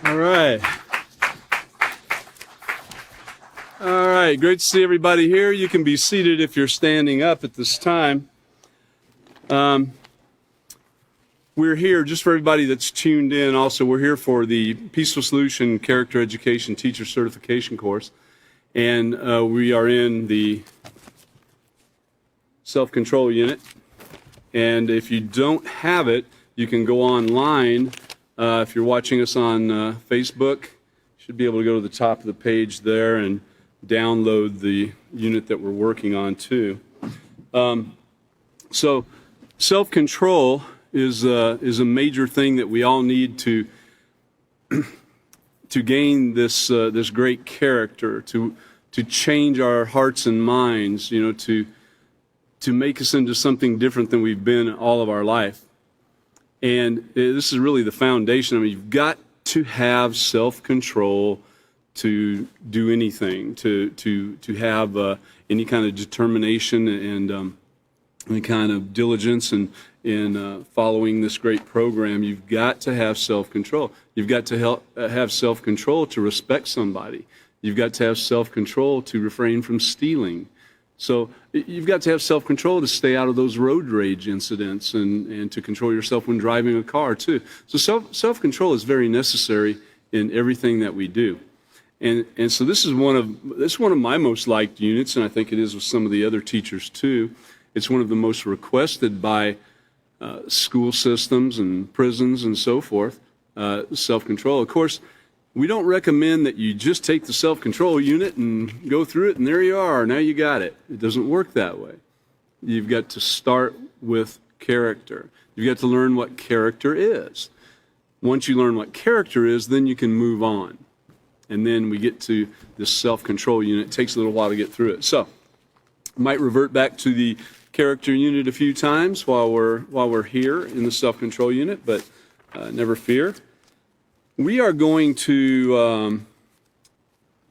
All right. All right, great to see everybody here. You can be seated if you're standing up at this time. We're here, just for everybody that's tuned in, also, we're here for the Peaceful Solution Character Education Teacher Certification course. And we are in the self-control unit. And if you don't have it, you can go online. If you're watching us on Facebook, you should be able to go to the top of the page there and download the unit that we're working on too. So self-control is a major thing that we all need to gain this this great character, to change our hearts and minds, to make us into something different than we've been all of our life. And this is really the foundation. I mean, you've got to have self-control to do anything, to have any kind of determination and any kind of diligence in following this great program. You've got to have self-control. You've got to have self-control to respect somebody. You've got to have self-control to refrain from stealing. So you've got to have self-control to stay out of those road rage incidents and to control yourself when driving a car too. So self-control is very necessary in everything that we do. And so this is one of my most liked units, and I think it is with some of the other teachers too. It's one of the most requested by school systems and prisons and so forth, self-control. Of course, we don't recommend that you just take the self-control unit and go through it and there you are, now you got it. It doesn't work that way. You've got to start with character. You've got to learn what character is. Once you learn what character is, then you can move on. And then we get to this self-control unit. It takes a little while to get through it. So, I might revert back to the character unit a few times while we're here in the self-control unit, but never fear. We are going to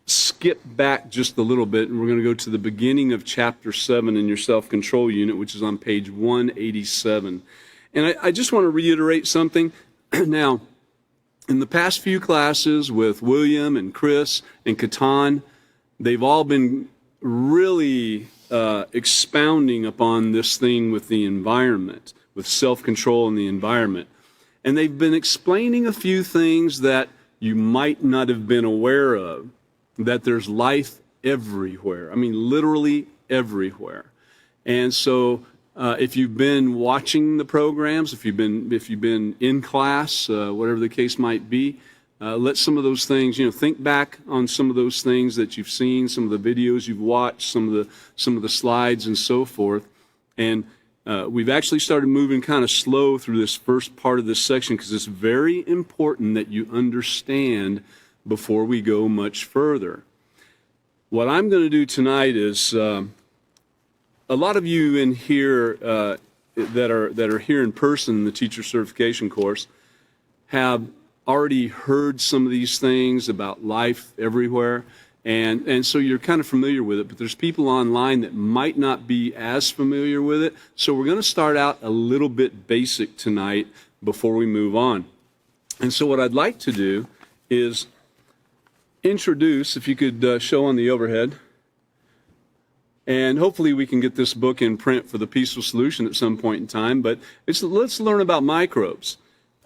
skip back just a little bit, and we're going to go to the beginning of Chapter 7 in your self-control unit, which is on page 187. And I just want to reiterate something. Now, in the past few classes with William and Chris and Catan, they've all been really expounding upon this thing with the environment, with self-control in the environment. And they've been explaining a few things that you might not have been aware of, that there's life everywhere. I mean, literally everywhere. And so if you've been watching the programs, if you've been in class, whatever the case might be, let some of those things, think back on some of those things that you've seen, some of the videos you've watched, some of the slides and so forth. And we've actually started moving kind of slow through this first part of this section because it's very important that you understand before we go much further. What I'm going to do tonight is a lot of you in here that are here in person in the teacher certification course have already heard some of these things about life everywhere, and so you're kind of familiar with it, but there's people online that might not be as familiar with it, so we're going to start out a little bit basic tonight before we move on. And so what I'd like to do is introduce, if you could show on the overhead, and hopefully we can get this book in print for the Peaceful Solution at some point in time, but let's learn about microbes.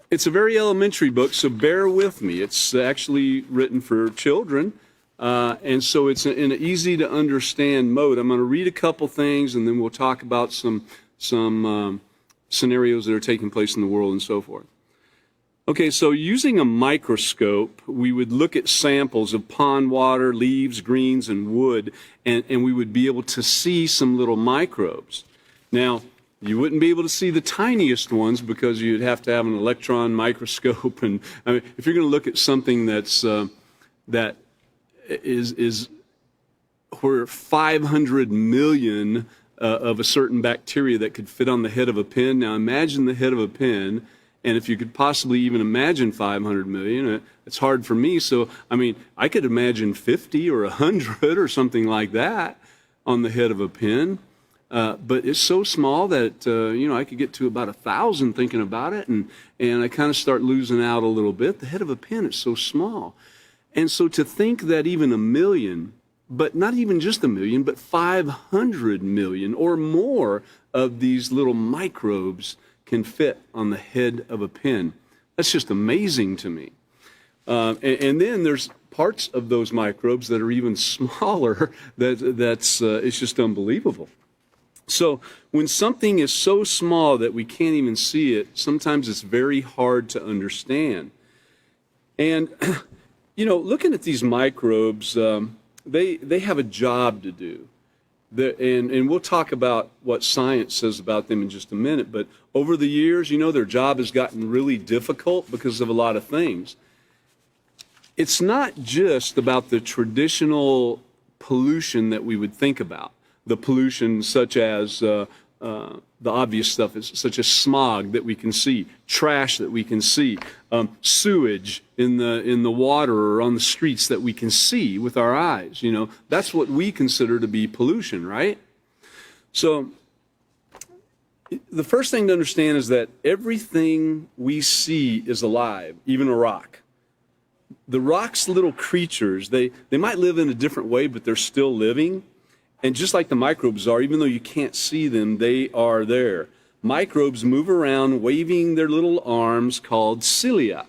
It's a very elementary book, so bear with me. It's actually written for children, and so it's in an easy-to-understand mode. I'm going to read a couple things, and then we'll talk about some scenarios that are taking place in the world and so forth. Okay, so using a microscope, we would look at samples of pond water, leaves, greens, and wood, and we would be able to see some little microbes. Now, you wouldn't be able to see the tiniest ones because you'd have to have an electron microscope. And I mean, if you're going to look at something that is where 500 million of a certain bacteria that could fit on the head of a pin. Now imagine the head of a pin, and if you could possibly even imagine 500 million, it's hard for me. So I mean, I could imagine 50 or 100 or something like that on the head of a pin. But it's so small that, I could get to about 1,000 thinking about it, and I kind of start losing out a little bit. The head of a pin is so small. And so to think that even 1,000,000, but not even just 1,000,000, but 500 million or more of these little microbes can fit on the head of a pin. That's just amazing to me. And then there's parts of those microbes that are even smaller. It's just unbelievable. So when something is so small that we can't even see it, sometimes it's very hard to understand. And looking at these microbes, they have a job to do. And we'll talk about what science says about them in just a minute. But over the years, their job has gotten really difficult because of a lot of things. It's not just about the traditional pollution that we would think about. The pollution such as the obvious stuff, such as smog that we can see, trash that we can see, sewage in the water or on the streets that we can see with our eyes. That's what we consider to be pollution, right? So the first thing to understand is that everything we see is alive, even a rock. The rock's little creatures, they might live in a different way, but they're still living. And just like the microbes are, even though you can't see them, they are there. Microbes move around waving their little arms called cilia.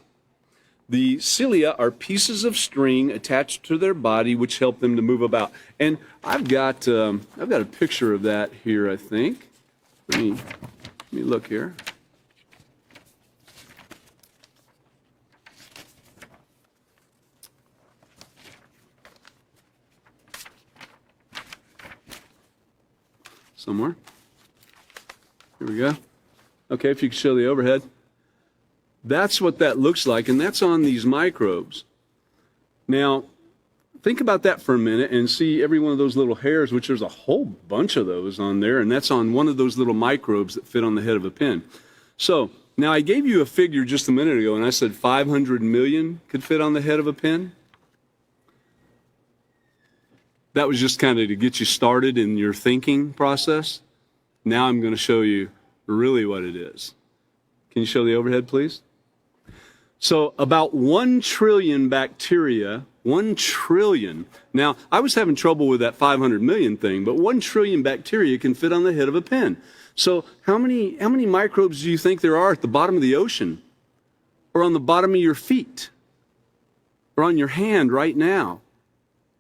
The cilia are pieces of string attached to their body which help them to move about. And I've got a picture of that here, I think. Let me look here. Somewhere. Here we go. Okay, if you can show the overhead. That's what that looks like, and that's on these microbes. Now, think about that for a minute and see every one of those little hairs, which there's a whole bunch of those on there, and that's on one of those little microbes that fit on the head of a pin. So, now I gave you a figure just a minute ago, and I said 500 million could fit on the head of a pin. That was just kind of to get you started in your thinking process. Now I'm going to show you really what it is. Can you show the overhead, please? So about 1 trillion bacteria, 1 trillion. Now, I was having trouble with that 500 million thing, but 1 trillion bacteria can fit on the head of a pin. So how many microbes do you think there are at the bottom of the ocean? Or on the bottom of your feet? Or on your hand right now?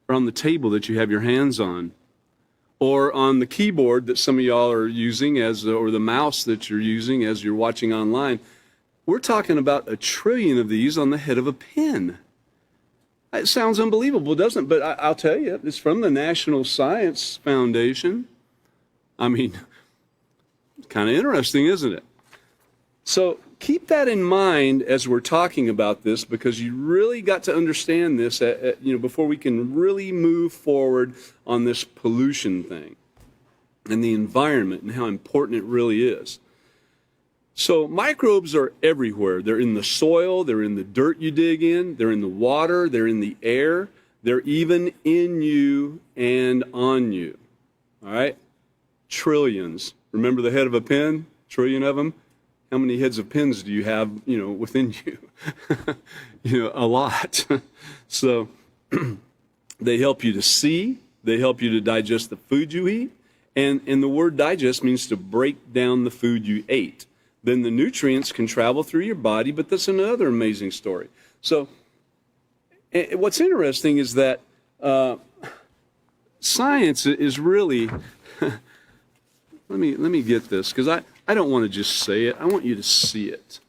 Or on the table that you have your hands on, or on the keyboard that some of y'all are using or the mouse that you're using as you're watching online. We're talking about 1 trillion of these on the head of a pin. It sounds unbelievable, doesn't it? But I'll tell you, it's from the National Science Foundation. I mean, kind of interesting, isn't it? So keep that in mind as we're talking about this, because you really got to understand this before we can really move forward on this pollution thing and the environment and how important it really is. So microbes are everywhere. They're in the soil, they're in the dirt you dig in, they're in the water, they're in the air, they're even in you and on you. All right? Trillions. Remember the head of a pin? Trillion of them? How many heads of pins do you have, within you? A lot. So they help you to see. They help you to digest the food you eat. And the word digest means to break down the food you ate. Then the nutrients can travel through your body, but that's another amazing story. So what's interesting is that science is really... Let me get this, because I don't want to just say it. I want you to see it.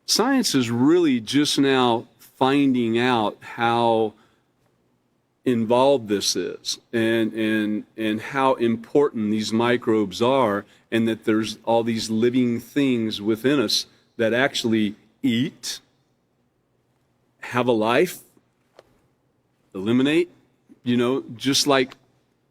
Science is really just now finding out how involved this is and how important these microbes are, and that there's all these living things within us that actually eat, have a life, eliminate, just like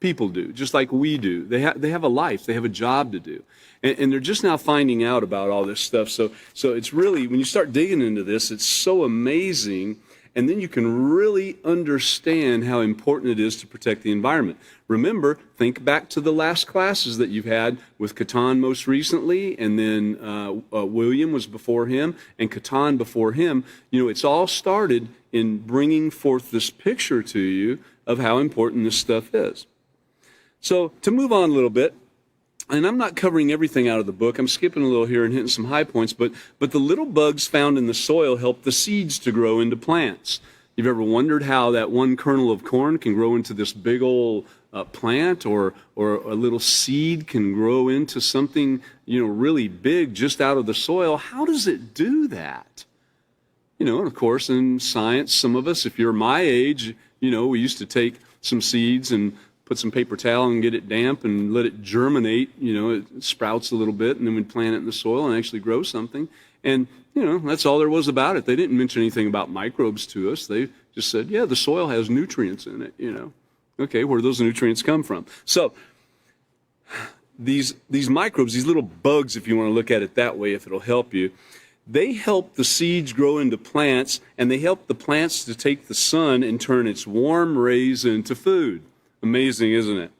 people do, just like we do. They have a life, they have a job to do. And they're just now finding out about all this stuff. So it's really, when you start digging into this, it's so amazing. and then you can really understand how important it is to protect the environment. Remember, think back to the last classes that you've had with Catan most recently, and then William was before him, and Catan before him. You know, it's all started in bringing forth this picture to you of how important this stuff is. So to move on a little bit, and I'm not covering everything out of the book. I'm skipping a little here and hitting some high points, but the little bugs found in the soil help the seeds to grow into plants. You've ever wondered how that one kernel of corn can grow into this big old plant, or a little seed can grow into something, you know, really big just out of the soil? How does it do that? You know, and of course, in science, some of us, if you're my age, you know, we used to take some seeds and put some paper towel and get it damp and let it germinate. You know, it sprouts a little bit, and then we'd plant it in the soil and actually grow something. And, you know, that's all there was about it. They didn't mention anything about microbes to us. They just said, yeah, the soil has nutrients in it, you know. Okay, where do those nutrients come from? So these microbes, these little bugs, if you want to look at it that way, if it'll help you, they help the seeds grow into plants, and they help the plants to take the sun and turn its warm rays into food. Amazing, isn't it?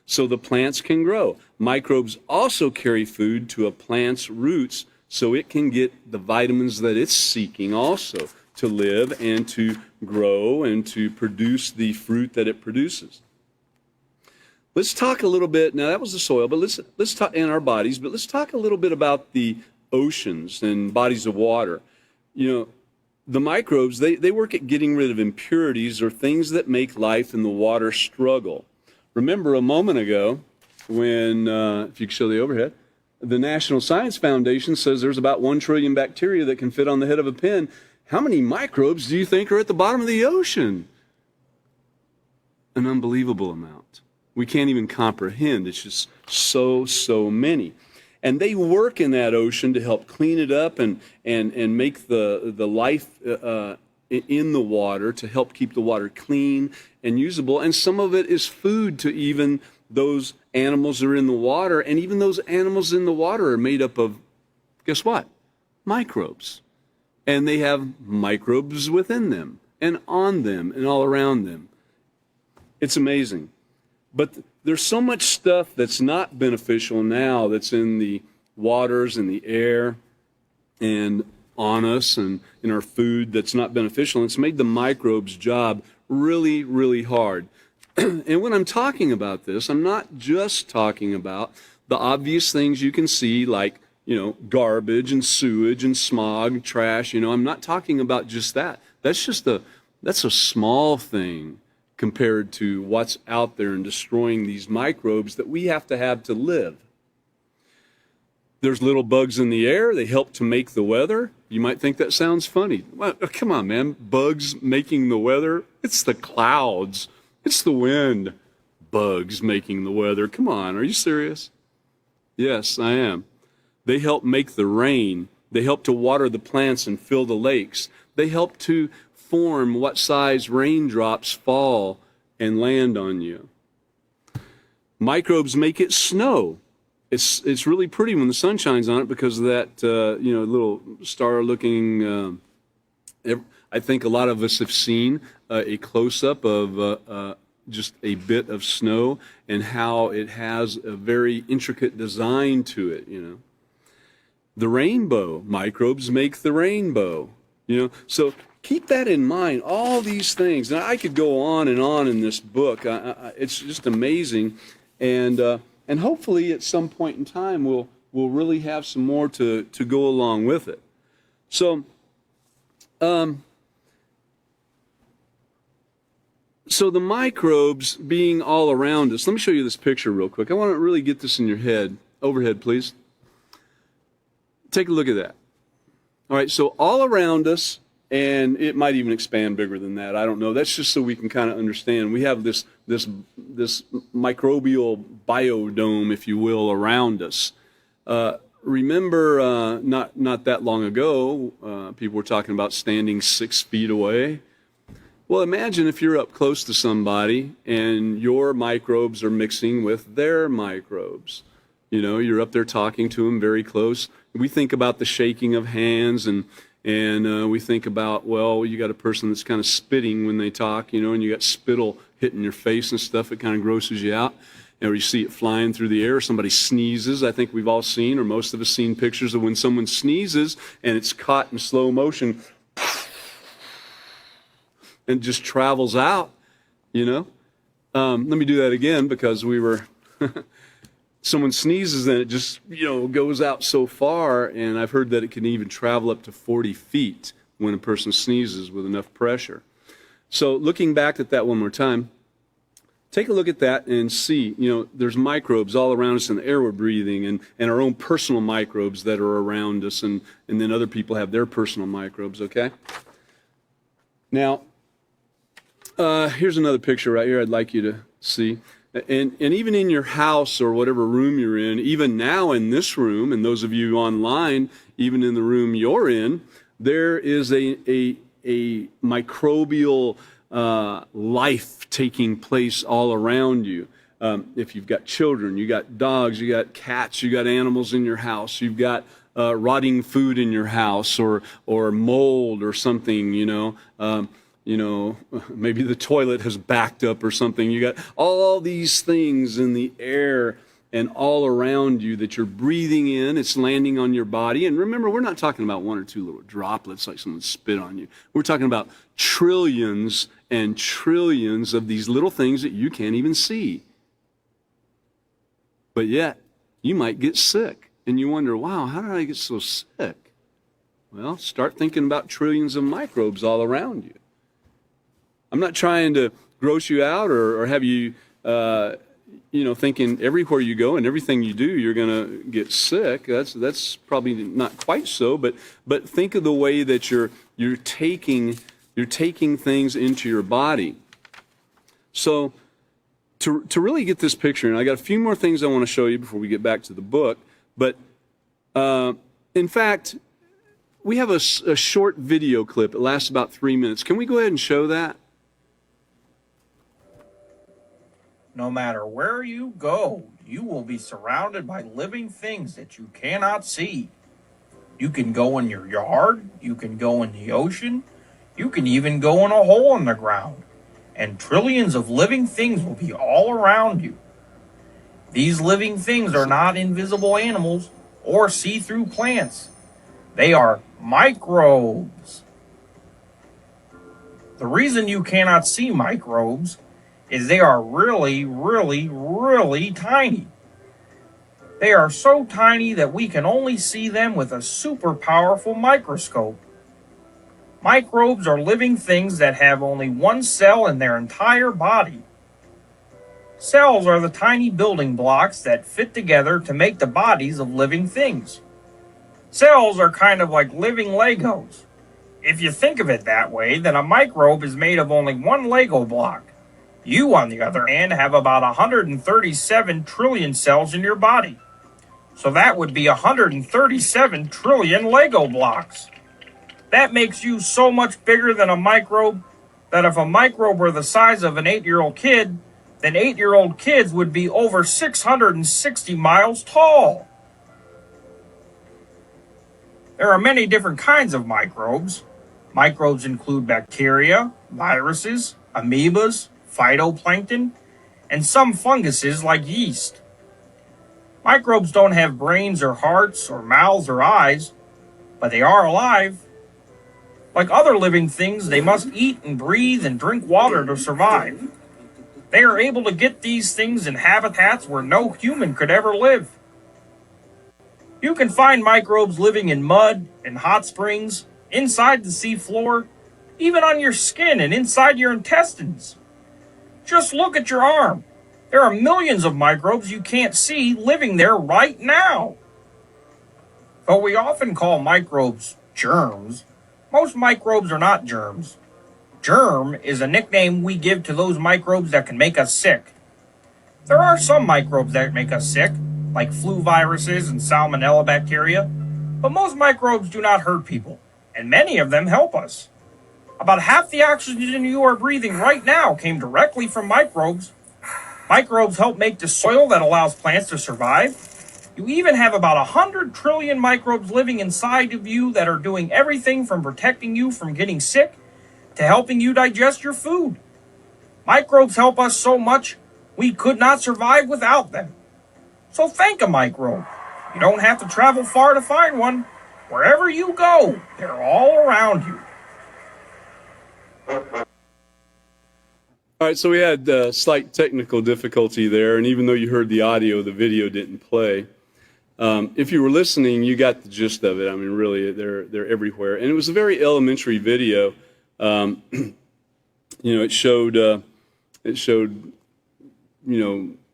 So the plants can grow. Microbes also carry food to a plant's roots so it can get the vitamins that it's seeking also to live and to grow and to produce the fruit that it produces. Let's talk a little bit, now that was the soil, but let's talk in our bodies, but let's talk a little bit about the oceans and bodies of water. You know, the microbes, they work at getting rid of impurities or things that make life in the water struggle. Remember a moment ago when, if you could show the overhead, the National Science Foundation says there's about 1 trillion bacteria that can fit on the head of a pin. How many microbes do you think are at the bottom of the ocean? An unbelievable amount. We can't even comprehend. It's just so many. And they work in that ocean to help clean it up and make the life in the water, to help keep the water clean and usable. And some of it is food to even those animals that are in the water. And even those animals in the water are made up of, guess what? Microbes. And they have microbes within them and on them and all around them. It's amazing. But there's so much stuff that's not beneficial now that's in the waters and the air and on us and in our food that's not beneficial. And it's made the microbes' job really, really hard. And when I'm talking about this, I'm not just talking about the obvious things you can see, like, you know, garbage and sewage and smog, trash. You know, I'm not talking about just that. That's a small thing compared to what's out there and destroying these microbes that we have to live. There's little bugs in the air. They help to make the weather. You might think that sounds funny. Well, come on, man. Bugs making the weather? It's the clouds. It's the wind. Bugs making the weather. Come on, are you serious? Yes, I am. They help make the rain. They help to water the plants and fill the lakes. They help to form what size raindrops fall and land on you. Microbes make it snow. It's really pretty when the sun shines on it because of that little star-looking. I think a lot of us have seen a close-up of just a bit of snow and how it has a very intricate design to it. You know, the rainbow. Microbes make the rainbow. You know, so keep that in mind, all these things. Now, I could go on in this book. It's just amazing. And hopefully at some point in time, we'll really have some more to go along with it. So, so the microbes being all around us. Let me show you this picture real quick. I want to really get this in your head. Overhead, please. Take a look at that. All right, so all around us, and it might even expand bigger than that. I don't know. That's just so we can kind of understand. We have this microbial biodome, if you will, around us. Remember, not that long ago, people were talking about standing 6 feet away. Well, imagine if you're up close to somebody and your microbes are mixing with their microbes. You know, you're up there talking to them very close. We think about the shaking of hands and And we think about, well, you got a person that's kind of spitting when they talk, and you got spittle hitting your face and stuff. It kind of grosses you out. Or you see it flying through the air. Somebody sneezes. I think we've all seen, or most of us seen pictures of when someone sneezes and it's caught in slow motion and just travels out, Let me do that again because we were, someone sneezes and it just, goes out so far. And I've heard that it can even travel up to 40 feet when a person sneezes with enough pressure. So looking back at that one more time, take a look at that and see, there's microbes all around us in the air we're breathing and our own personal microbes that are around us, and then other people have their personal microbes, okay? Now, here's another picture right here I'd like you to see. And even in your house or whatever room you're in, even now in this room, and those of you online, even in the room you're in, there is a microbial life taking place all around you. If you've got children, you got dogs, you got cats, you got animals in your house, you've got rotting food in your house, or mold or something, maybe the toilet has backed up or something. You got all these things in the air and all around you that you're breathing in. It's landing on your body. And remember, we're not talking about one or two little droplets like someone spit on you. We're talking about trillions and trillions of these little things that you can't even see. But yet, you might get sick. And you wonder, wow, how did I get so sick? Well, start thinking about trillions of microbes all around you. I'm not trying to gross you out or have you, thinking everywhere you go and everything you do, you're going to get sick. That's probably not quite so, but think of the way that you're taking things into your body. So to really get this picture, and I got a few more things I want to show you before we get back to the book, but in fact, we have a short video clip. It lasts about 3 minutes. Can we go ahead and show that? No matter where you go, you will be surrounded by living things that you cannot see. You can go in your yard, you can go in the ocean, you can even go in a hole in the ground, and trillions of living things will be all around you. These living things are not invisible animals or see-through plants. They are microbes. The reason you cannot see microbes is they are really, really, really tiny. They are so tiny that we can only see them with a super powerful microscope. Microbes are living things that have only one cell in their entire body. Cells are the tiny building blocks that fit together to make the bodies of living things. Cells are kind of like living Legos. If you think of it that way, then a microbe is made of only one Lego block. You, on the other hand, have about 137 trillion cells in your body. So that would be 137 trillion Lego blocks. That makes you so much bigger than a microbe that if a microbe were the size of an 8-year-old kid, then 8-year-old kids would be over 660 miles tall. There are many different kinds of microbes. Microbes include bacteria, viruses, amoebas, phytoplankton, and some funguses like yeast. Microbes don't have brains or hearts or mouths or eyes, but they are alive. Like other living things, they must eat and breathe and drink water to survive. They are able to get these things in habitats where no human could ever live. You can find microbes living in mud, in hot springs, inside the sea floor, even on your skin and inside your intestines. Just look at your arm. There are millions of microbes you can't see living there right now. Though we often call microbes germs, most microbes are not germs. Germ is a nickname we give to those microbes that can make us sick. There are some microbes that make us sick, like flu viruses and salmonella bacteria, but most microbes do not hurt people, and many of them help us. About half the oxygen you are breathing right now came directly from microbes. Microbes help make the soil that allows plants to survive. You even have about 100 trillion microbes living inside of you that are doing everything from protecting you from getting sick to helping you digest your food. Microbes help us so much, we could not survive without them. So thank a microbe. You don't have to travel far to find one. Wherever you go, they're all around you. All right, so we had slight technical difficulty there, and even though you heard the audio, the video didn't play. If you were listening, you got the gist of it. I mean, really, they're everywhere, and it was a very elementary video. It showed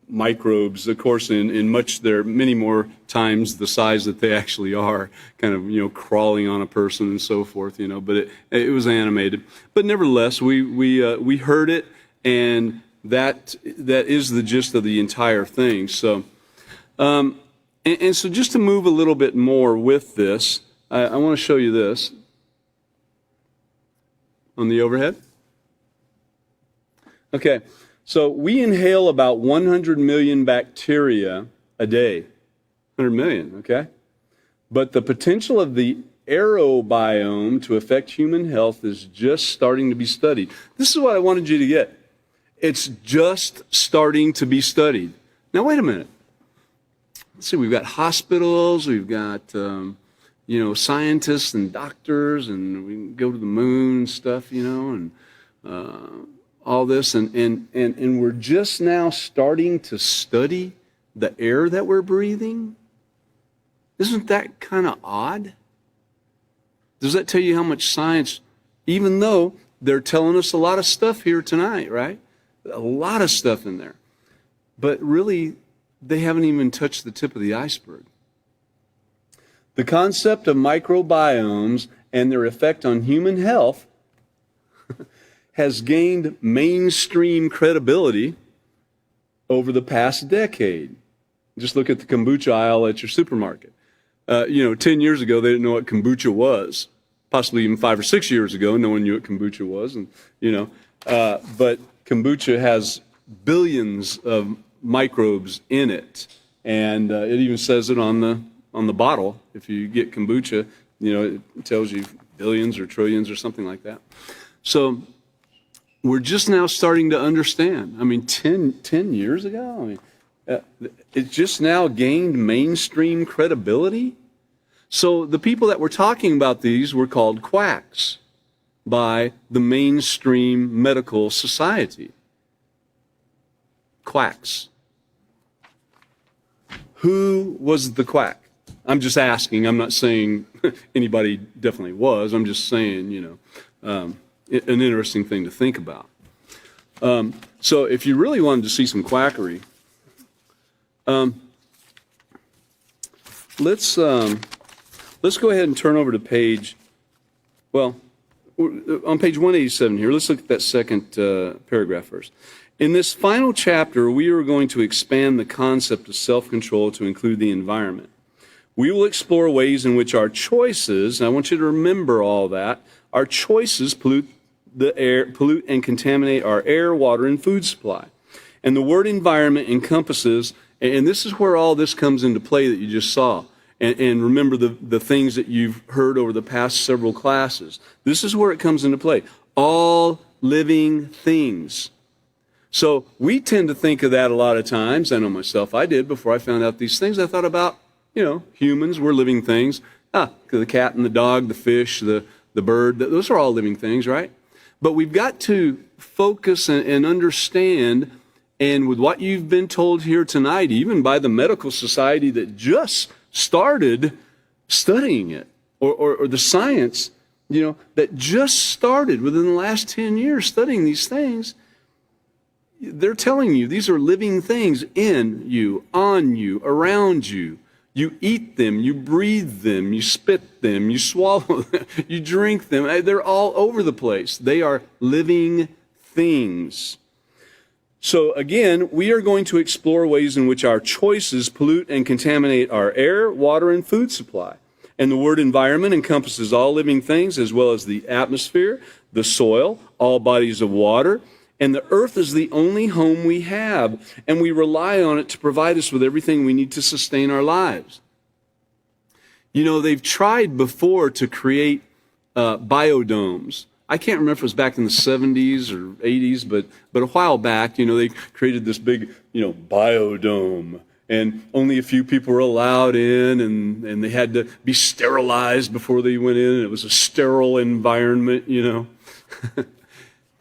microbes, of course, in much they're many more times the size that they actually are, kind of crawling on a person and so forth. But it was animated. But nevertheless, we heard it, and that is the gist of the entire thing. So. And so just to move a little bit more with this, I want to show you this on the overhead. Okay, so we inhale about 100 million bacteria a day. 100 million, okay? But the potential of the aerobiome to affect human health is just starting to be studied. This is what I wanted you to get. It's just starting to be studied. Now, wait a minute. Let's see, we've got hospitals, we've got, scientists and doctors, and we can go to the moon and stuff, and all this. And we're just now starting to study the air that we're breathing. Isn't that kind of odd? Does that tell you how much science, even though they're telling us a lot of stuff here tonight, right? A lot of stuff in there. But really, they haven't even touched the tip of the iceberg. The concept of microbiomes and their effect on human health has gained mainstream credibility over the past decade. Just look at the kombucha aisle at your supermarket. 10 years ago, they didn't know what kombucha was. Possibly even 5 or 6 years ago, no one knew what kombucha was. But kombucha has billions of microbes in it, and it even says it on the bottle. If you get kombucha, it tells you billions or trillions or something like that. So we're just now starting to understand. I mean, 10 years ago, it just now gained mainstream credibility. So the people that were talking about these were called quacks by the mainstream medical society. Quacks. Who was the quack? I'm just asking. I'm not saying anybody definitely was. I'm just saying, an interesting thing to think about. So if you really wanted to see some quackery, let's go ahead and turn over to on page 187 here. Let's look at that second paragraph first. In this final chapter, we are going to expand the concept of self-control to include the environment. We will explore ways in which our choices, and I want you to remember all that, our choices pollute and contaminate our air, water, and food supply. And the word environment encompasses, and this is where all this comes into play that you just saw. And remember the things that you've heard over the past several classes. This is where it comes into play. All living things. So we tend to think of that a lot of times. I know myself, I did before I found out these things. I thought about, humans, we're living things. The cat and the dog, the fish, the bird, those are all living things, right? But we've got to focus and understand, and with what you've been told here tonight, even by the medical society that just started studying it, or the science, that just started within the last 10 years studying these things, they're telling you these are living things in you, on you, around you. You eat them, you breathe them, you spit them, you swallow them, you drink them. They're all over the place. They are living things. So again, we are going to explore ways in which our choices pollute and contaminate our air, water, and food supply. And the word environment encompasses all living things as well as the atmosphere, the soil, all bodies of water, And the earth is the only home we have, and we rely on it to provide us with everything we need to sustain our lives. You know, they've tried before to create biodomes. I can't remember if it was back in the 70s or 80s, but a while back, you know, they created this big, you know, biodome, and only a few people were allowed in, and they had to be sterilized before they went in, and it was a sterile environment, you know.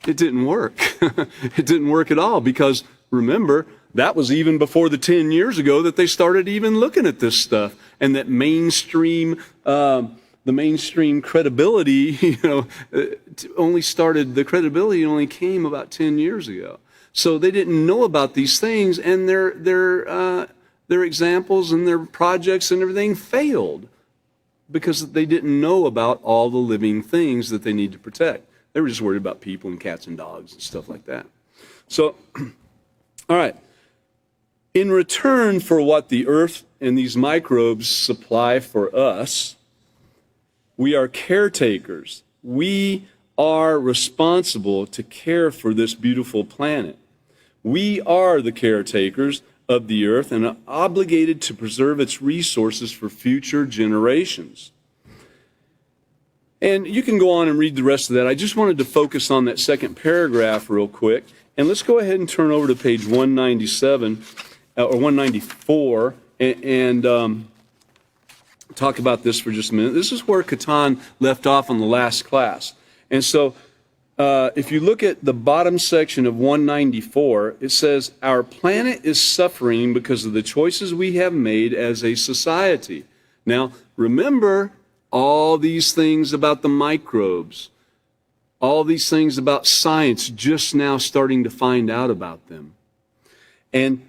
It didn't work. It didn't work at all, because remember, that was even before the 10 years ago that they started even looking at this stuff, and that mainstream, the mainstream credibility, you know, the credibility only came about 10 years ago. So they didn't know about these things, and their examples and their projects and everything failed because they didn't know about all the living things that they need to protect. They were just worried about people and cats and dogs and stuff like that. So, all right. In return for what the earth and these microbes supply for us, we are caretakers. We are responsible to care for this beautiful planet. We are the caretakers of the earth and are obligated to preserve its resources for future generations. And you can go on and read the rest of that. I just wanted to focus on that second paragraph real quick. And let's go ahead and turn over to page 197 or 194 and talk about this for just a minute. This is where Catan left off in the last class. And so if you look at the bottom section of 194, it says, our planet is suffering because of the choices we have made as a society. Now, remember all these things about the microbes, all these things about science just now starting to find out about them. And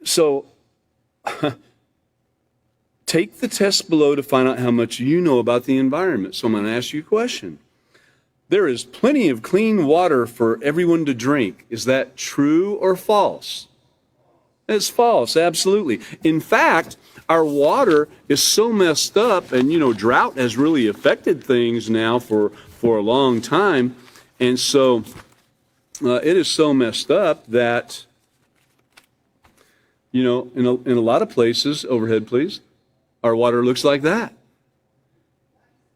so take the test below to find out how much you know about the environment. So I'm going to ask you a question. There is plenty of clean water for everyone to drink. Is that true or false? It's false, absolutely. In fact, our water is so messed up, and you know, drought has really affected things now for a long time. And so it is so messed up that, you know, in a lot of places, overhead please, our water looks like that.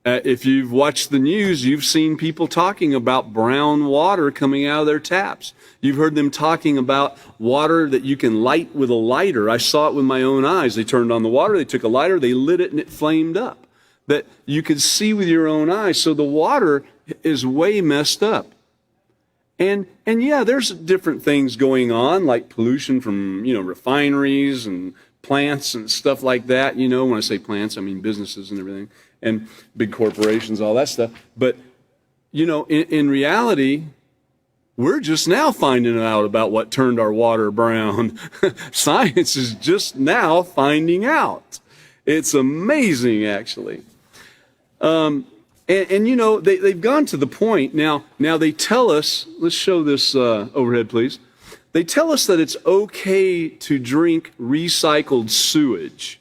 If you've watched the news, you've seen people talking about brown water coming out of their taps. You've heard them talking about water that you can light with a lighter. I saw it with my own eyes. They turned on the water, they took a lighter, they lit it, and it flamed up. That you could see with your own eyes. So the water is way messed up. And yeah, there's different things going on, like pollution from, you know, refineries and plants and stuff like that. You know, when I say plants, I mean businesses and everything, and big corporations, all that stuff. But, you know, in reality, we're just now finding out about what turned our water brown. Science is just now finding out. It's amazing, actually. And you know, they've gone to the point, now they tell us, let's show this overhead, please. They tell us that it's okay to drink recycled sewage.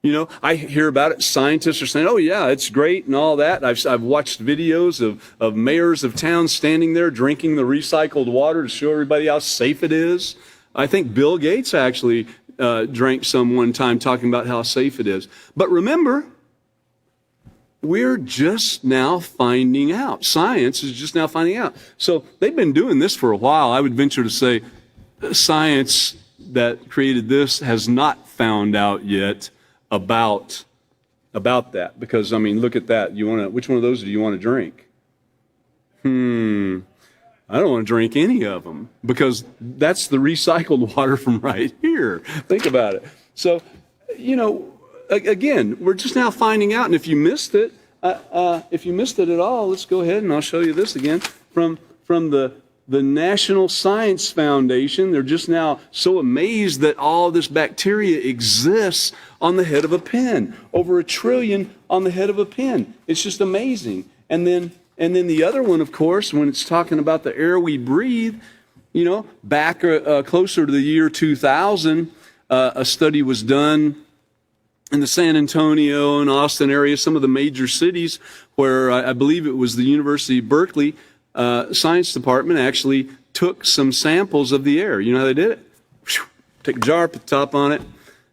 You know, I hear about it. Scientists are saying, oh, yeah, it's great and all that. I've watched videos of mayors of towns standing there drinking the recycled water to show everybody how safe it is. I think Bill Gates actually drank some one time talking about how safe it is. But remember, we're just now finding out. Science is just now finding out. So they've been doing this for a while. I would venture to say science that created this has not found out yet about that, because I mean, look at that. Which one of those do you want to drink? I don't want to drink any of them, because that's the recycled water from right here. Think about it. So, you know, again, we're just now finding out. And if you missed it, at all, let's go ahead and I'll show you this again from the National Science Foundation. They're just now so amazed that all this bacteria exists on the head of a pin. Over 1 trillion on the head of a pin. It's just amazing. And then the other one, of course, when it's talking about the air we breathe, you know, back closer to the year 2000, a study was done in the San Antonio and Austin area, some of the major cities, where I believe it was the University of Berkeley science department actually took some samples of the air. You know how they did it? Take a jar, put the top on it,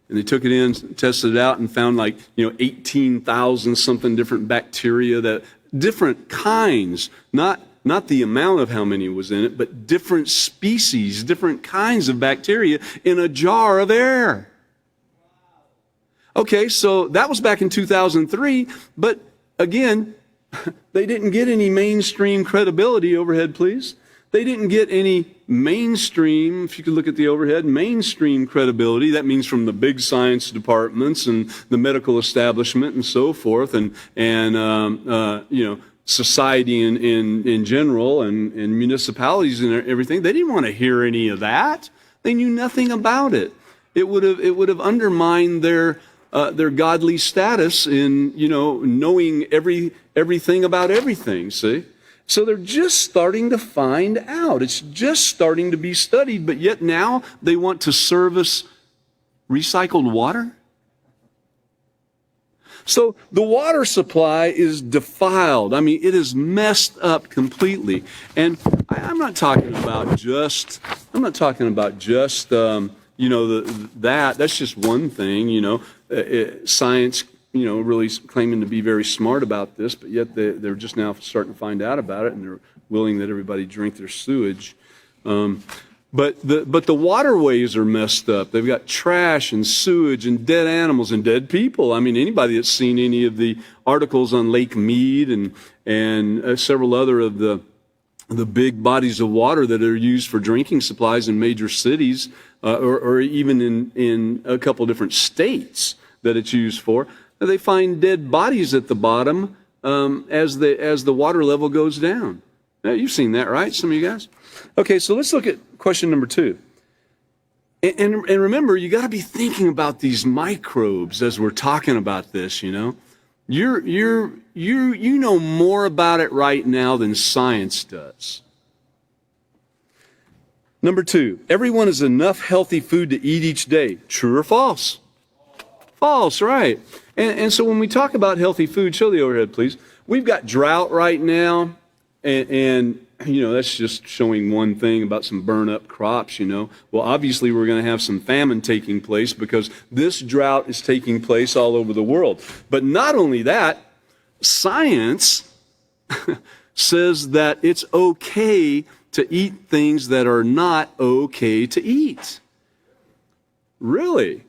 and they took it in, tested it out, and found 18,000 something different bacteria, that different kinds, not the amount of how many was in it, but different species, different kinds of bacteria in a jar of air. Okay, so that was back in 2003, but again, they didn't get any mainstream credibility. Overhead, please. They didn't get any mainstream, if you could look at the overhead, mainstream credibility. That means from the big science departments and the medical establishment and so forth, and society in general, and municipalities and everything. They didn't want to hear any of that. They knew nothing about it. It would have undermined their godly status in knowing everything about everything. See. So they're just starting to find out. It's just starting to be studied, but yet now they want to service recycled water? So the water supply is defiled. I mean, it is messed up completely. And I'm not talking about just that. That's just one thing, science, really claiming to be very smart about this, but yet they're just now starting to find out about it, and they're willing that everybody drink their sewage. But the waterways are messed up. They've got trash and sewage and dead animals and dead people. I mean, anybody that's seen any of the articles on Lake Mead and several other of the big bodies of water that are used for drinking supplies in major cities, or even in a couple different states that it's used for, they find dead bodies at the bottom as the water level goes down. Now, you've seen that, right? Some of you guys? Okay, so let's look at question number 2. And remember, you got to be thinking about these microbes as we're talking about this. You know more about it right now than science does. Number 2, everyone has enough healthy food to eat each day. True or false? False, right. And so when we talk about healthy food, show the overhead, please. We've got drought right now, and that's just showing one thing about some burn-up crops, Well, obviously we're going to have some famine taking place because this drought is taking place all over the world. But not only that, science says that it's okay to eat things that are not okay to eat. Really?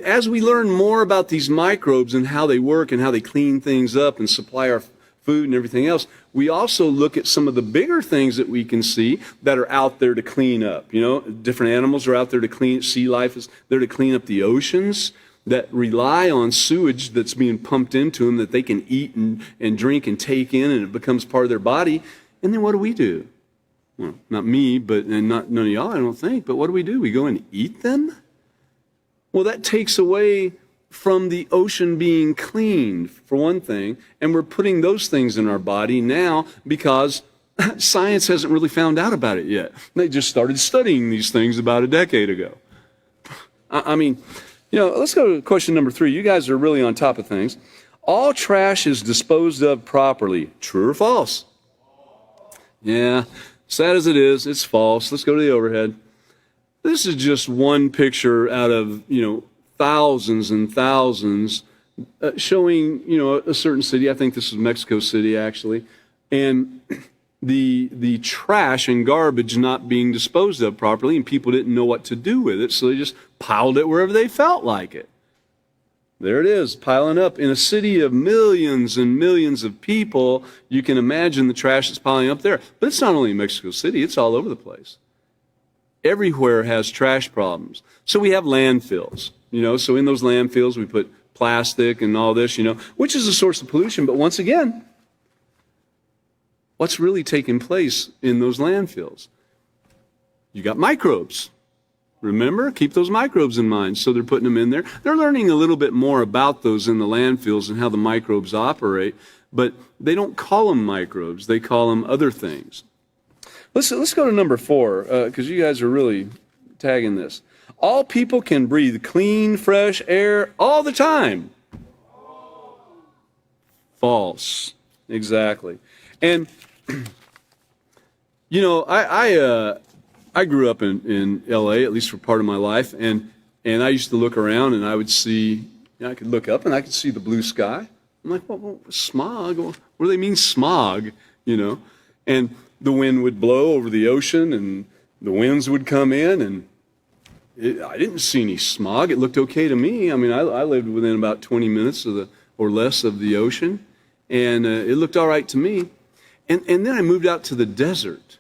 As we learn more about these microbes and how they work and how they clean things up and supply our food and everything else, we also look at some of the bigger things that we can see that are out there to clean up. Different animals are out there to clean, sea life is there to clean up the oceans that rely on sewage that's being pumped into them that they can eat and drink and take in, and it becomes part of their body. And then what do? Well, not me, and not none of y'all, I don't think, but what do? We go and eat them? Well, that takes away from the ocean being cleaned, for one thing, and we're putting those things in our body now because science hasn't really found out about it yet. They just started studying these things about a decade ago. I mean, let's go to question number 3. You guys are really on top of things. All trash is disposed of properly. True or false? Yeah, sad as it is, it's false. Let's go to the overhead. This is just one picture out of, thousands and thousands showing, a certain city. I think this is Mexico City, actually. And the trash and garbage not being disposed of properly, and people didn't know what to do with it, so they just piled it wherever they felt like it. There it is, piling up. In a city of millions and millions of people, you can imagine the trash that's piling up there. But it's not only in Mexico City, it's all over the place. Everywhere has trash problems. So we have landfills, so in those landfills we put plastic and all this, which is a source of pollution. But once again, what's really taking place in those landfills? You got microbes. Remember, keep those microbes in mind. So they're putting them in there. They're learning a little bit more about those in the landfills and how the microbes operate, but they don't call them microbes. They call them other things. Let's go to number 4, because you guys are really tagging this. All people can breathe clean, fresh air all the time. False. Exactly. And I grew up in L.A., at least for part of my life, and I used to look around and I would see, I could look up and I could see the blue sky. I'm like, well, smog? What do they mean smog? And the wind would blow over the ocean and the winds would come in, and I didn't see any smog. It looked okay to me. I mean, I lived within about 20 minutes or less of the ocean, and it looked all right to me. And then I moved out to the desert.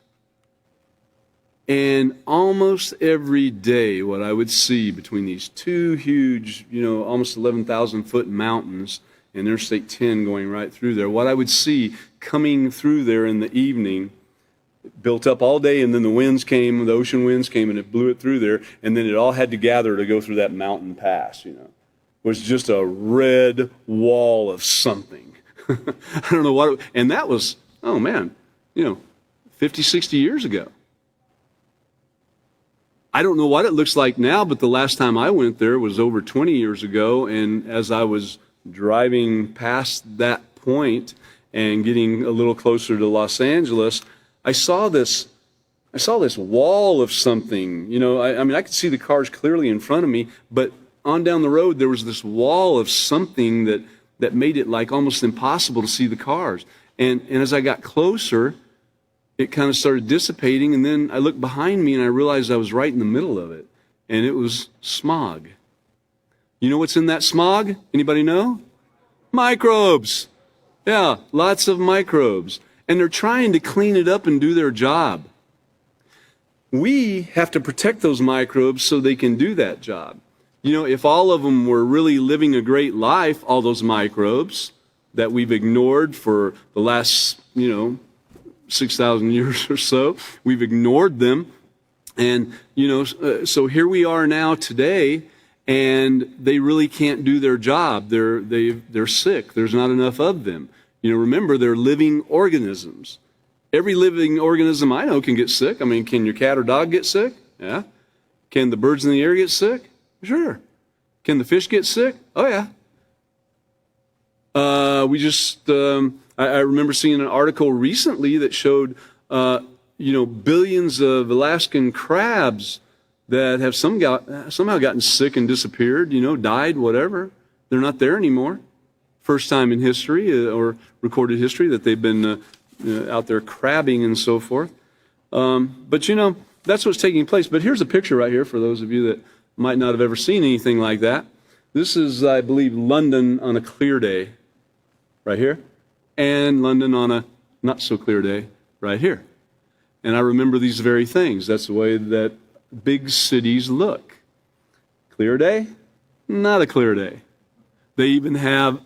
And almost every day, what I would see between these two huge, almost 11,000-foot mountains, and Interstate 10 going right through there, what I would see coming through there in the evening, built up all day, and then the winds came, the ocean winds came, and it blew it through there, and then it all had to gather to go through that mountain pass, It was just a red wall of something. I don't know what, and that was, 50, 60 years ago. I don't know what it looks like now, but the last time I went there was over 20 years ago, and as I was driving past that point and getting a little closer to Los Angeles, I saw this wall of something. I could see the cars clearly in front of me, but on down the road there was this wall of something that made it like almost impossible to see the cars. And as I got closer, it kind of started dissipating, and then I looked behind me and I realized I was right in the middle of it, and it was smog. You know what's in that smog? Anybody know? Microbes. Yeah, lots of microbes. And they're trying to clean it up and do their job. We have to protect those microbes so they can do that job. If all of them were really living a great life, all those microbes that we've ignored for the last, 6,000 years or so, we've ignored them. And, so here we are now today, and they really can't do their job. They're sick. There's not enough of them. Remember, they're living organisms. Every living organism I know can get sick. I mean, can your cat or dog get sick? Yeah. Can the birds in the air get sick? Sure. Can the fish get sick? Oh, yeah. I remember seeing an article recently that showed, billions of Alaskan crabs that have somehow gotten sick and disappeared, died, whatever. They're not there anymore. First time in history or recorded history that they've been out there crabbing and so forth. But that's what's taking place. But here's a picture right here for those of you that might not have ever seen anything like that. This is, I believe, London on a clear day, right here, and London on a not so clear day, right here. And I remember these very things. That's the way that big cities look. Clear day, not a clear day. They even have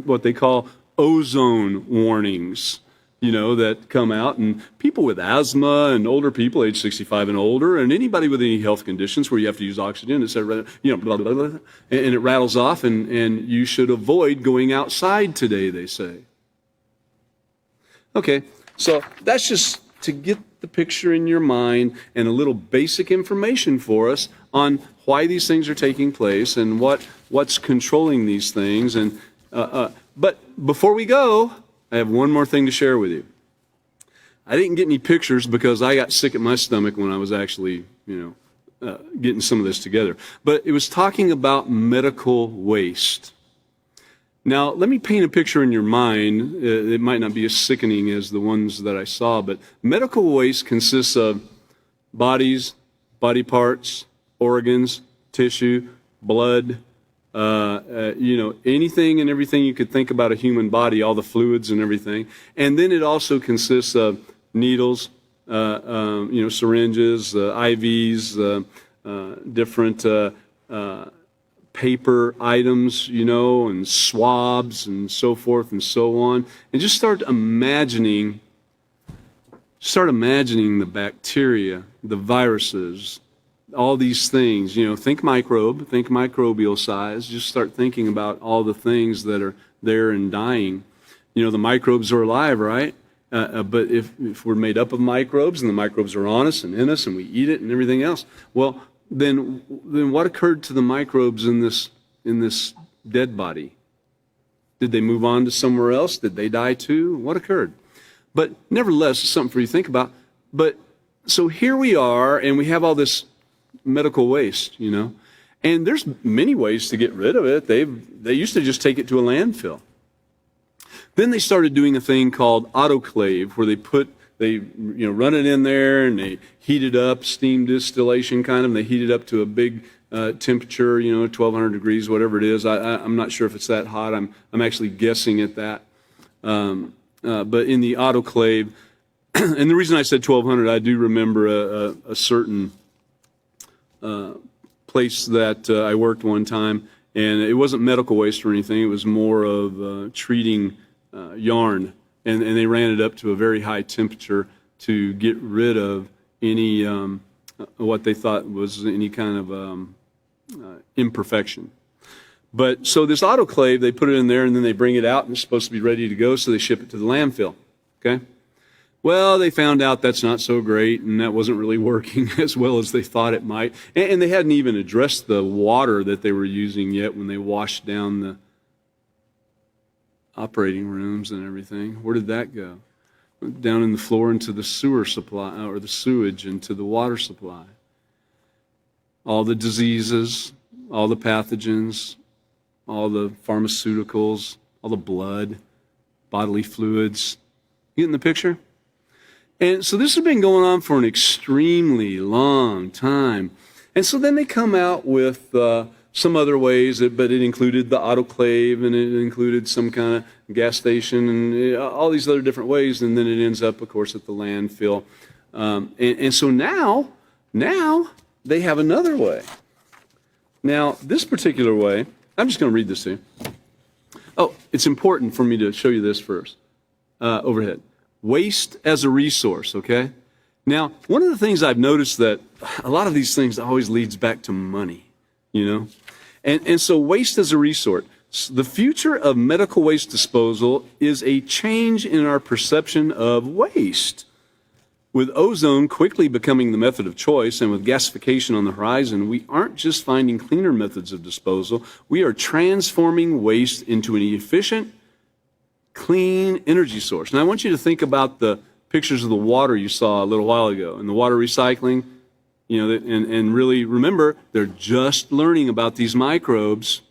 what they call ozone warnings, that come out, and people with asthma and older people, age 65 and older, and anybody with any health conditions where you have to use oxygen, etc., blah, blah, blah, blah, and it rattles off, and you should avoid going outside today, they say. Okay, so that's just to get the picture in your mind and a little basic information for us on why these things are taking place and what's controlling these things. And but before we go, I have one more thing to share with you. I didn't get any pictures because I got sick at my stomach when I was actually, getting some of this together. But it was talking about medical waste. Now, let me paint a picture in your mind. It might not be as sickening as the ones that I saw, but medical waste consists of bodies, body parts, organs, tissue, blood, anything and everything you could think about a human body, all the fluids and everything. And then it also consists of needles, syringes, IVs, different paper items, and swabs and so forth and so on. And just start imagining the bacteria, the viruses, all these things. Think microbial size. Just start thinking about all the things that are there and dying. The microbes are alive, right? But if we're made up of microbes and the microbes are on us and in us and we eat it and everything else, well, then what occurred to the microbes in this dead body? Did they move on to somewhere else? Did they die too? What occurred? But nevertheless, it's something for you to think about. But so here we are, and we have all this medical waste, and there's many ways to get rid of it. They used to just take it to a landfill. Then they started doing a thing called autoclave, where they run it in there and they heat it up, steam distillation kind of, and they heat it up to a big temperature, 1,200 degrees, whatever it is. I'm not sure if it's that hot. I'm actually guessing at that. But in the autoclave, and the reason I said 1,200, I do remember a certain place that I worked one time, and it wasn't medical waste or anything. It was more of treating yarn, and they ran it up to a very high temperature to get rid of any what they thought was any kind of imperfection. But so this autoclave, they put it in there, and then they bring it out, and it's supposed to be ready to go, so they ship it to the landfill. Okay? Well, they found out that's not so great, and that wasn't really working as well as they thought it might. And they hadn't even addressed the water that they were using yet when they washed down the operating rooms and everything. Where did that go? Down in the floor into the sewer supply, or the sewage into the water supply. All the diseases, all the pathogens, all the pharmaceuticals, all the blood, bodily fluids. You getting the picture? And so this has been going on for an extremely long time. And so then they come out with some other ways, but it included the autoclave, and it included some kind of gas station, and all these other different ways, and then it ends up, of course, at the landfill. And so now they have another way. Now, this particular way, I'm just going to read this to you. Oh, it's important for me to show you this first. Overhead. Waste as a resource, okay? Now, one of the things I've noticed that a lot of these things always leads back to money, And so waste as a resource. The future of medical waste disposal is a change in our perception of waste. With ozone quickly becoming the method of choice, and with gasification on the horizon, we aren't just finding cleaner methods of disposal, we are transforming waste into an efficient, clean energy source. And I want you to think about the pictures of the water you saw a little while ago, and the water recycling, and really remember, they're just learning about these microbes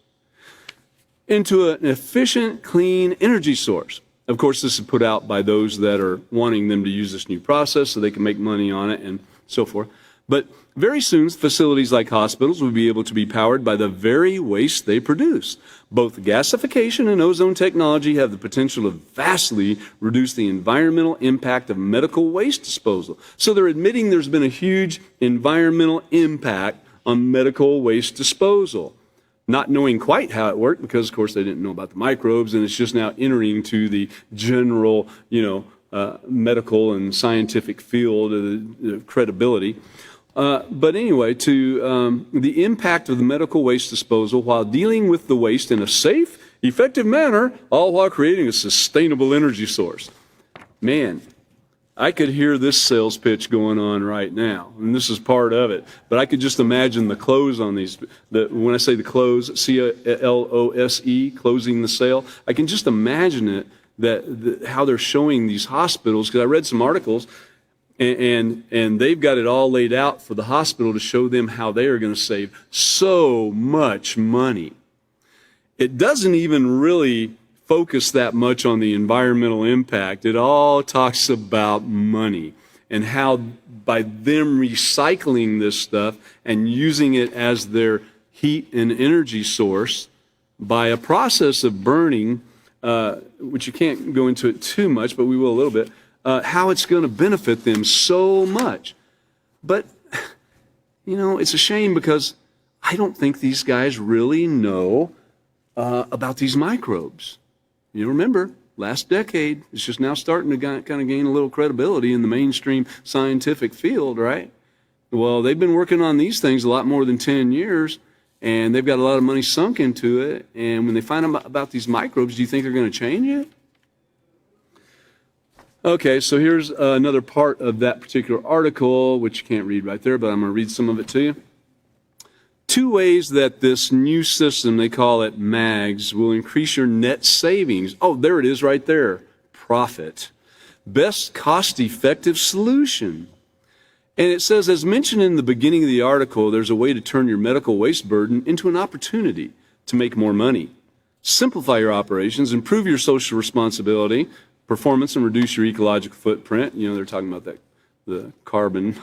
into an efficient, clean energy source. Of course, this is put out by those that are wanting them to use this new process so they can make money on it and so forth. But very soon, facilities like hospitals will be able to be powered by the very waste they produce. Both gasification and ozone technology have the potential to vastly reduce the environmental impact of medical waste disposal. So they're admitting there's been a huge environmental impact on medical waste disposal. Not knowing quite how it worked, because, of course, they didn't know about the microbes, and it's just now entering to the general, medical and scientific field of credibility. But anyway, to the impact of the medical waste disposal while dealing with the waste in a safe, effective manner, all while creating a sustainable energy source. Man, I could hear this sales pitch going on right now, and this is part of it. But I could just imagine the close on these. When I say the close, C-L-O-S-E, closing the sale, I can just imagine it, how they're showing these hospitals, because I read some articles, and they've got it all laid out for the hospital to show them how they are going to save so much money. It doesn't even really focus that much on the environmental impact. It all talks about money and how by them recycling this stuff and using it as their heat and energy source by a process of burning, which you can't go into it too much, but we will a little bit, how it's going to benefit them so much. But, it's a shame, because I don't think these guys really know about these microbes. Remember, last decade, it's just now starting to kind of gain a little credibility in the mainstream scientific field, right? Well, they've been working on these things a lot more than 10 years, and they've got a lot of money sunk into it. And when they find out about these microbes, do you think they're going to change it? Okay, so here's another part of that particular article, which you can't read right there, but I'm going to read some of it to you. 2 ways that this new system, they call it MAGS, will increase your net savings. Oh, there it is right there. Profit. best cost-effective solution. And it says, as mentioned in the beginning of the article, there's a way to turn your medical waste burden into an opportunity to make more money. Simplify your operations, improve your social responsibility, performance, and reduce your ecological footprint. You know, they're talking about that, the carbon.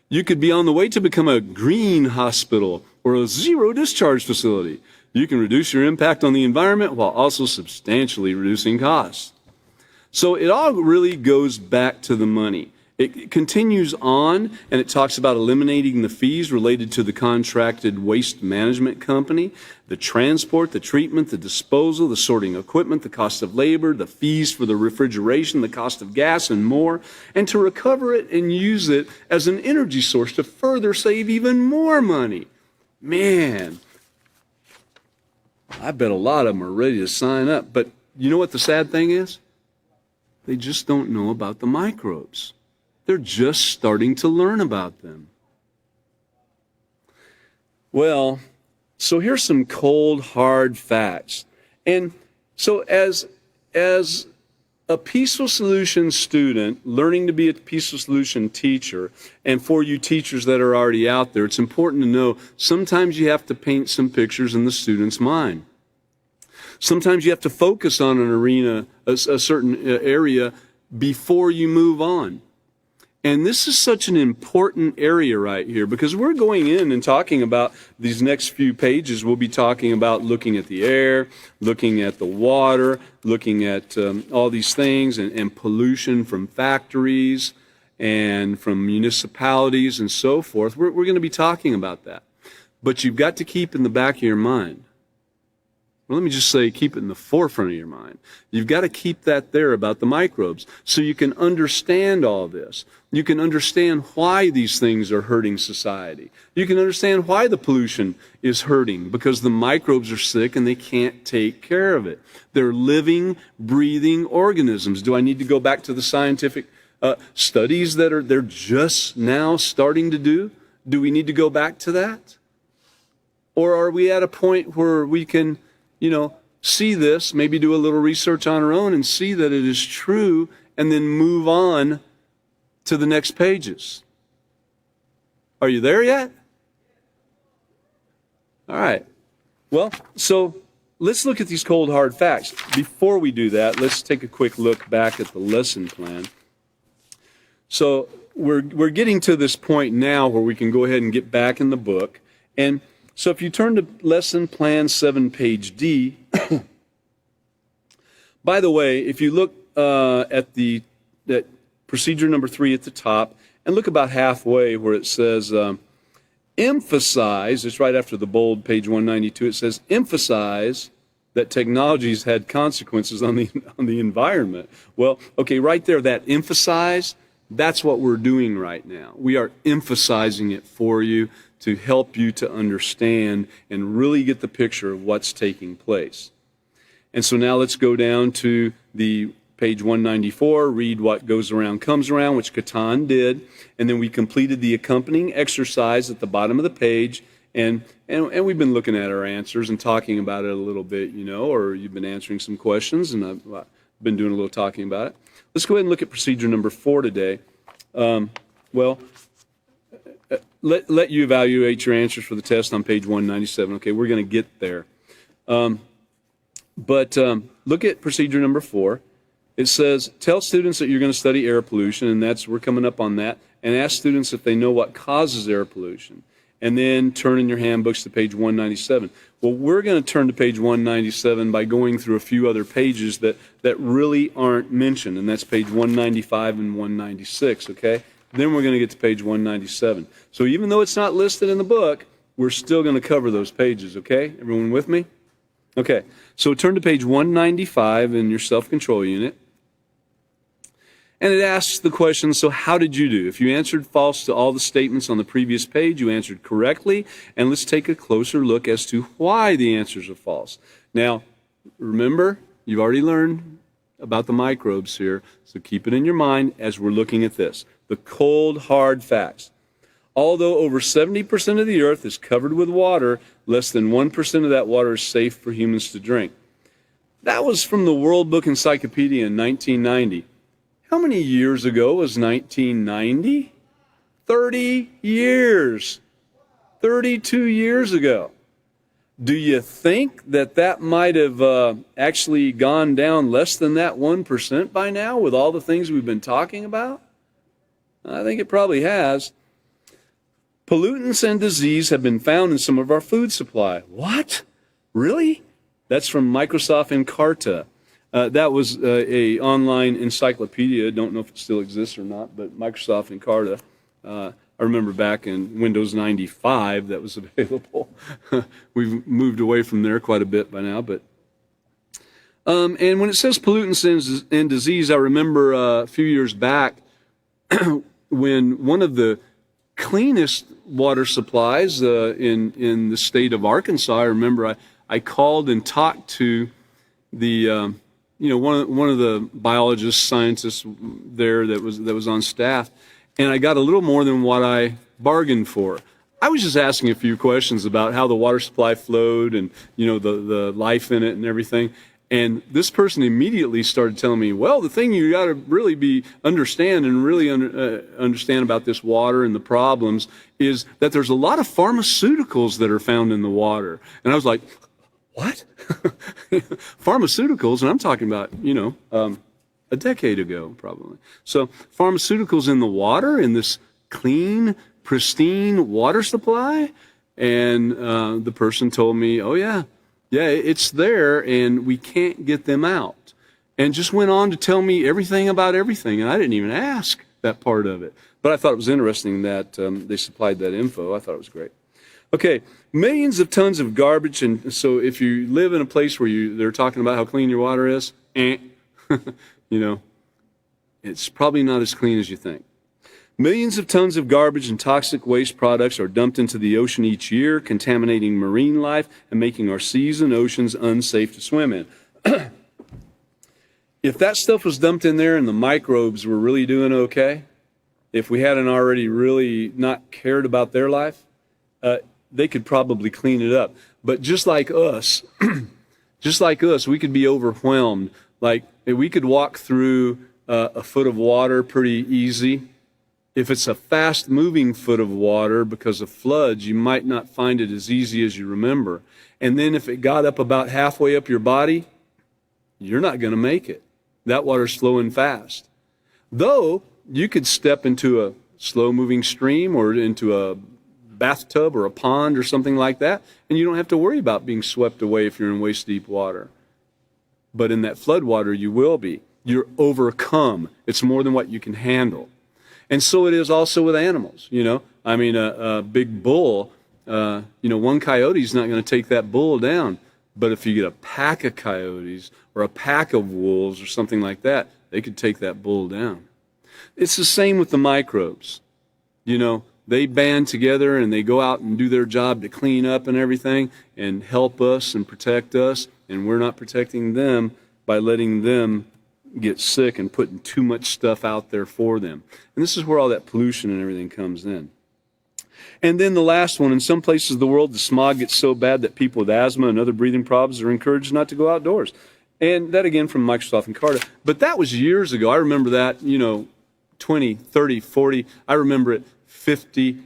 You could be on the way to become a green hospital or a zero discharge facility. You can reduce your impact on the environment while also substantially reducing costs. So it all really goes back to the money. It continues on, and it talks about eliminating the fees related to the contracted waste management company, the transport, the treatment, the disposal, the sorting equipment, the cost of labor, the fees for the refrigeration, the cost of gas, and more, and to recover it and use it as an energy source to further save even more money. Man, I bet a lot of them are ready to sign up, but you know what the sad thing is? They just don't know about the microbes. They're just starting to learn about them. Well, so here's some cold, hard facts. And so as a Peaceful Solution student, learning to be a Peaceful Solution teacher, and for you teachers that are already out there, it's important to know sometimes you have to paint some pictures in the student's mind. Sometimes you have to focus on an arena, a certain area, before you move on. And this is such an important area right here because we're going in and talking about these next few pages. We'll be talking about looking at the air, looking at the water, looking at all these things and pollution from factories and from municipalities and so forth. We're going to be talking about that. But you've got to keep in the back of your mind. Well, let me just say, keep it in the forefront of your mind. You've got to keep that there about the microbes so you can understand all this. You can understand why these things are hurting society. You can understand why the pollution is hurting because the microbes are sick and they can't take care of it. They're living, breathing organisms. Do I need to go back to the scientific studies that they're just now starting to do? Do we need to go back to that? Or are we at a point where we can see this, maybe do a little research on our own and see that it is true and then move on to the next pages? Are you there yet? All right. Well, so let's look at these cold, hard facts. Before we do that, let's take a quick look back at the lesson plan. So we're getting to this point now where we can go ahead and get back in the book. And so if you turn to Lesson Plan 7, page D, by the way, if you look at procedure number 3 at the top, and look about halfway where it says, emphasize, it's right after the bold, page 192, it says, emphasize that technologies had consequences on the environment. Well, okay, right there, that emphasize, that's what we're doing right now. We are emphasizing it for you to help you to understand and really get the picture of what's taking place. And so now let's go down to the page 194, read what goes around comes around, which Catan did, and then we completed the accompanying exercise at the bottom of the page, and we've been looking at our answers and talking about it a little bit, or you've been answering some questions, and I've been doing a little talking about it. Let's go ahead and look at procedure number 4 today. Let you evaluate your answers for the test on page 197. Okay, we're going to get there. But look at procedure number 4. It says, tell students that you're going to study air pollution, and we're coming up on that, and ask students if they know what causes air pollution. And then turn in your handbooks to page 197. Well, we're going to turn to page 197 by going through a few other pages that really aren't mentioned, and that's page 195 and 196, okay? Then we're going to get to page 197. So even though it's not listed in the book, we're still going to cover those pages, okay? Everyone with me? Okay, so turn to page 195 in your self-control unit. And it asks the question, so how did you do? If you answered false to all the statements on the previous page, you answered correctly. And let's take a closer look as to why the answers are false. Now, remember, you've already learned about the microbes here, so keep it in your mind as we're looking at this. The cold, hard facts. Although over 70% of the earth is covered with water, less than 1% of that water is safe for humans to drink. That was from the World Book Encyclopedia in 1990. How many years ago was 1990? 30 years. 32 years ago. Do you think that that might have actually gone down less than that 1% by now with all the things we've been talking about? I think it probably has. Pollutants and disease have been found in some of our food supply. What? Really? That's from Microsoft Encarta. That was a online encyclopedia. Don't know if it still exists or not, but Microsoft Encarta. I remember back in Windows 95 that was available. We've moved away from there quite a bit by now. But and when it says pollutants and disease, I remember a few years back when one of the cleanest water supplies in the state of Arkansas, I remember I called and talked to the one of the biologists, scientists there that was on staff, and I got a little more than what I bargained for. I was just asking a few questions about how the water supply flowed and the life in it and everything. And this person immediately started telling me, well, the thing you got to really understand about this water and the problems is that there's a lot of pharmaceuticals that are found in the water. And I was like, what? Pharmaceuticals? And I'm talking about, a decade ago, probably. So pharmaceuticals in the water, in this clean, pristine water supply? And the person told me, oh, yeah, it's there, and we can't get them out. And just went on to tell me everything about everything, and I didn't even ask that part of it. But I thought it was interesting that they supplied that info. I thought it was great. Okay, millions of tons of garbage, and so if you live in a place where they're talking about how clean your water is, it's probably not as clean as you think. Millions of tons of garbage and toxic waste products are dumped into the ocean each year, contaminating marine life and making our seas and oceans unsafe to swim in. If that stuff was dumped in there and the microbes were really doing okay, if we hadn't already really not cared about their life, they could probably clean it up. But just like us, we could be overwhelmed. Like we could walk through a foot of water pretty easy. If it's a fast-moving foot of water because of floods, you might not find it as easy as you remember. And then if it got up about halfway up your body, you're not going to make it. That water's flowing fast. Though, you could step into a slow-moving stream or into a bathtub or a pond or something like that, and you don't have to worry about being swept away if you're in waist-deep water. But in that flood water, you will be. You're overcome. It's more than what you can handle. And so it is also with animals, a big bull, one coyote's not going to take that bull down. But if you get a pack of coyotes or a pack of wolves or something like that, they could take that bull down. It's the same with the microbes. They band together and they go out and do their job to clean up and everything and help us and protect us. And we're not protecting them by letting them get sick and putting too much stuff out there for them. And this is where all that pollution and everything comes in. And then the last one, in some places of the world, the smog gets so bad that people with asthma and other breathing problems are encouraged not to go outdoors. And that again from Microsoft Encarta. But that was years ago. I remember that, 20, 30, 40. I remember it 50,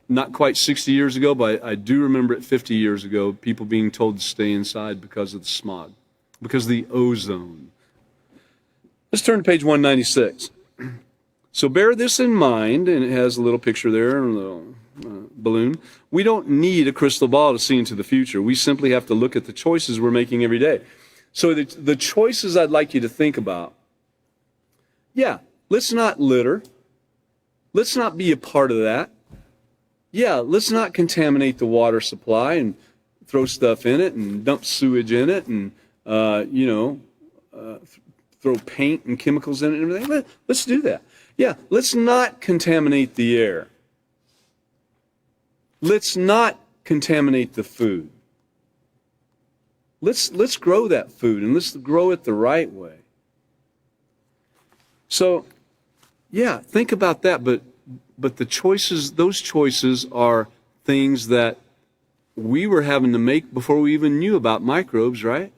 not quite 60 years ago, but I do remember it 50 years ago, people being told to stay inside because of the smog, because of the ozone. Let's turn to page 196. So bear this in mind, and it has a little picture there, a little balloon. We don't need a crystal ball to see into the future. We simply have to look at the choices we're making every day. So the choices I'd like you to think about, let's not litter. Let's not be a part of that. Let's not contaminate the water supply and throw stuff in it and dump sewage in it and, throw paint and chemicals in it and everything. Let's do that. Let's not contaminate the air. Let's not contaminate the food. Let's grow that food, and let's grow it the right way. So, think about that, but the choices, those choices are things that we were having to make before we even knew about microbes, right?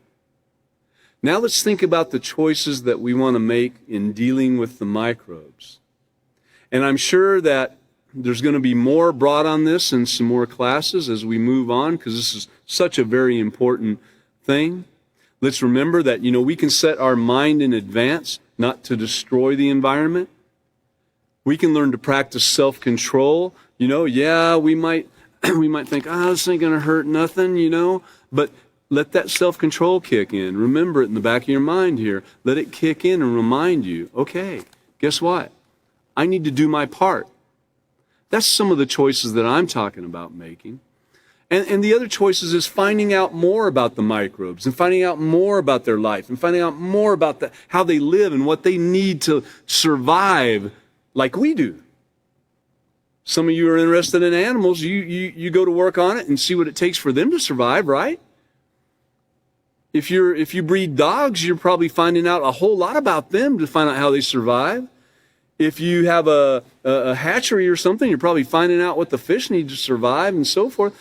Now let's think about the choices that we want to make in dealing with the microbes. And I'm sure that there's going to be more brought on this in some more classes as we move on, because this is such a very important thing. Let's remember that, we can set our mind in advance not to destroy the environment. We can learn to practice self-control. We might think, this ain't going to hurt nothing, but let that self-control kick in. Remember it in the back of your mind here. Let it kick in and remind you, okay, guess what? I need to do my part. That's some of the choices that I'm talking about making. And the other choices is finding out more about the microbes and finding out more about their life and finding out more about how they live and what they need to survive like we do. Some of you are interested in animals. You go to work on it and see what it takes for them to survive, right? If you breed dogs, you're probably finding out a whole lot about them to find out how they survive. If you have a hatchery or something, you're probably finding out what the fish need to survive and so forth.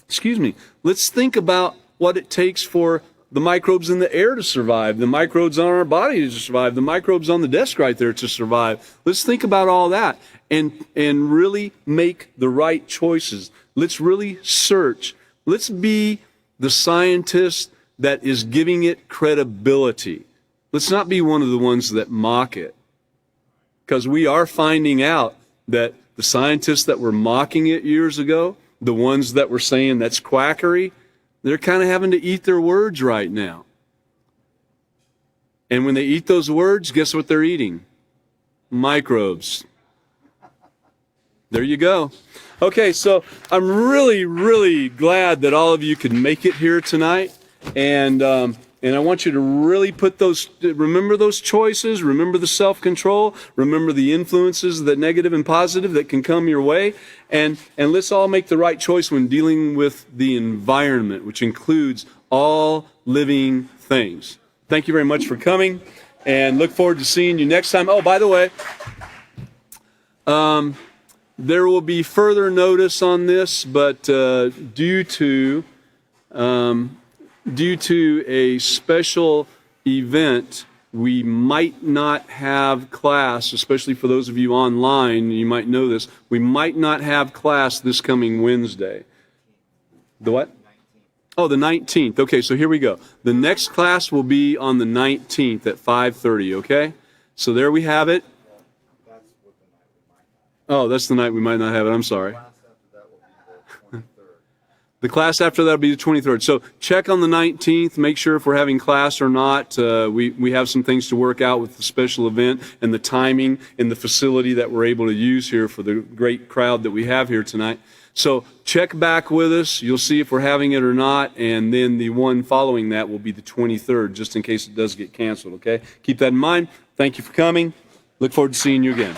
Excuse me. Let's think about what it takes for the microbes in the air to survive, the microbes on our body to survive, the microbes on the desk right there to survive. Let's think about all that and really make the right choices. Let's really search. Let's be the scientist that is giving it credibility. Let's not be one of the ones that mock it, because we are finding out that the scientists that were mocking it years ago, the ones that were saying that's quackery, they're kind of having to eat their words right now. And when they eat those words, guess what they're eating? Microbes. There you go. Okay, so I'm really, really glad that all of you could make it here tonight. And I want you to really remember those choices, remember the self-control, remember the influences, the negative and positive that can come your way, and let's all make the right choice when dealing with the environment, which includes all living things. Thank you very much for coming, and look forward to seeing you next time. Oh, by the way, there will be further notice on this, but due to a special event, we might not have class, especially for those of you online, you might know this, we might not have class this coming Wednesday. The what? Oh, the 19th. Okay, so here we go. The next class will be on the 19th at 5:30, okay? So there we have it. Oh, that's the night we might not have it. I'm sorry. The class after that will be the 23rd. So check on the 19th. Make sure if we're having class or not. We have some things to work out with the special event and the timing and the facility that we're able to use here for the great crowd that we have here tonight. So check back with us. You'll see if we're having it or not. And then the one following that will be the 23rd, just in case it does get canceled, okay? Keep that in mind. Thank you for coming. Look forward to seeing you again.